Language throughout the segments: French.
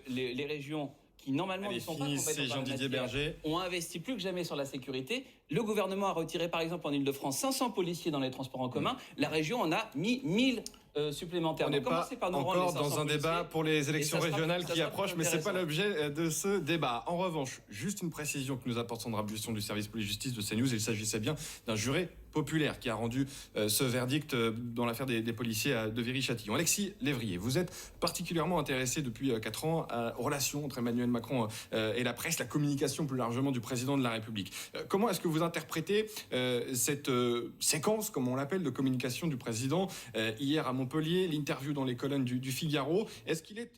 les régions qui normalement ne sont pas compétentes dans la matière, ont investi plus que jamais sur la sécurité. Le gouvernement a retiré par exemple en Ile-de-France 500 policiers dans les transports en commun. La région en a mis 1000 supplémentaires. On n'est pas encore dans un débat pour les élections régionales qui approchent, mais ce n'est pas l'objet de ce débat. En revanche, juste une précision que nous apporte Sandra Buisson du service police-justice de CNews. Il s'agissait bien d'un juré populaire qui a rendu ce verdict dans l'affaire des policiers de Viry-Châtillon. Alexis Lévrier, vous êtes particulièrement intéressé depuis 4 ans aux relations entre Emmanuel Macron et la presse, la communication plus largement du président de la République. Comment est-ce que vous interprétez cette séquence, comme on l'appelle, de communication du président hier à Montpellier, l'interview dans les colonnes du Figaro? Est-ce qu'il est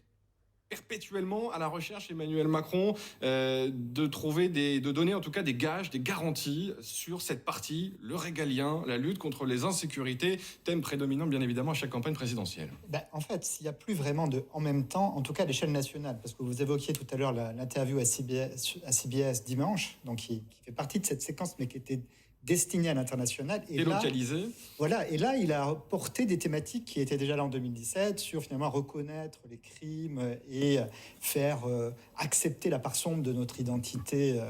perpétuellement à la recherche, Emmanuel Macron, de donner en tout cas des gages, des garanties sur cette partie, le régalien, la lutte contre les insécurités, thème prédominant bien évidemment à chaque campagne présidentielle? En fait, il n'y a plus vraiment de en même temps, en tout cas à l'échelle nationale, parce que vous évoquiez tout à l'heure l'interview à CBS dimanche, donc qui fait partie de cette séquence, mais qui était destiné à l'international. Et localisé. Voilà, et là, il a porté des thématiques qui étaient déjà là en 2017 sur finalement reconnaître les crimes et faire accepter la part sombre de notre identité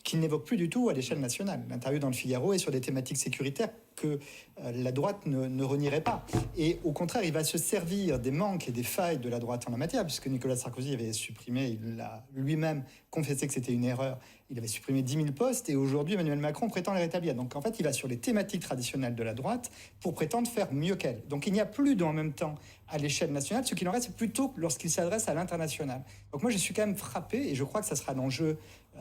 qu'il n'évoque plus du tout à l'échelle nationale. L'interview dans le Figaro est sur des thématiques sécuritaires que la droite ne renierait pas. Et au contraire, il va se servir des manques et des failles de la droite en la matière, puisque Nicolas Sarkozy avait supprimé, il l'a lui-même confessé que c'était une erreur, il avait supprimé 10 000 postes, et aujourd'hui Emmanuel Macron prétend les rétablir. Donc en fait, il va sur les thématiques traditionnelles de la droite pour prétendre faire mieux qu'elle. Donc il n'y a plus en même temps à l'échelle nationale, ce qu'il en reste, c'est plutôt lorsqu'il s'adresse à l'international. Donc moi, je suis quand même frappé, et je crois que ça sera l'enjeu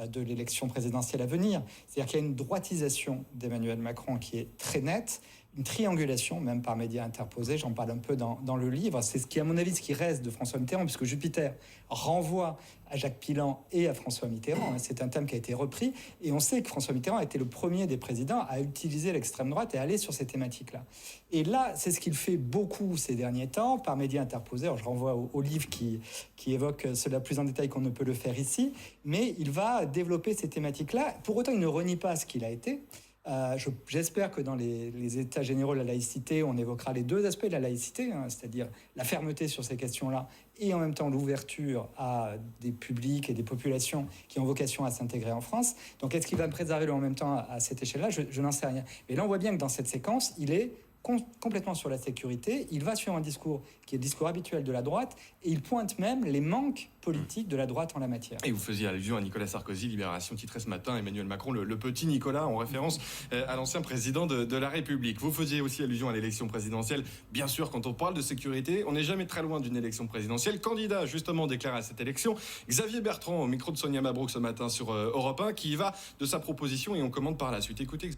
de l'élection présidentielle à venir. C'est-à-dire qu'il y a une droitisation d'Emmanuel Macron qui est très nette, une triangulation, même par médias interposés, j'en parle un peu dans le livre. C'est ce qui, à mon avis, ce qui reste de François Mitterrand, puisque Jupiter renvoie à Jacques Pilan et à François Mitterrand. C'est un thème qui a été repris, et on sait que François Mitterrand a été le premier des présidents à utiliser l'extrême droite et à aller sur ces thématiques-là. Et là, c'est ce qu'il fait beaucoup ces derniers temps, par médias interposés. Alors, je renvoie au livre qui évoque cela plus en détail qu'on ne peut le faire ici, mais il va développer ces thématiques-là. Pour autant, il ne renie pas ce qu'il a été. J'espère que dans les états généraux de la laïcité, on évoquera les deux aspects de la laïcité, c'est-à-dire la fermeté sur ces questions-là et en même temps l'ouverture à des publics et des populations qui ont vocation à s'intégrer en France. Donc est-ce qu'il va me préserver en même temps à cette échelle-là? Je n'en sais rien. Mais là, on voit bien que dans cette séquence, il est complètement sur la sécurité, il va sur un discours qui est le discours habituel de la droite, et il pointe même les manques politiques de la droite en la matière. Et vous faisiez allusion à Nicolas Sarkozy, Libération titrait ce matin, Emmanuel Macron, le petit Nicolas, en référence à l'ancien président de la République. Vous faisiez aussi allusion à l'élection présidentielle. Bien sûr, quand on parle de sécurité, on n'est jamais très loin d'une élection présidentielle. Candidat justement déclaré à cette élection, Xavier Bertrand, au micro de Sonia Mabrouk ce matin sur Europe 1, qui y va de sa proposition, et on commente par la suite. Écoutez.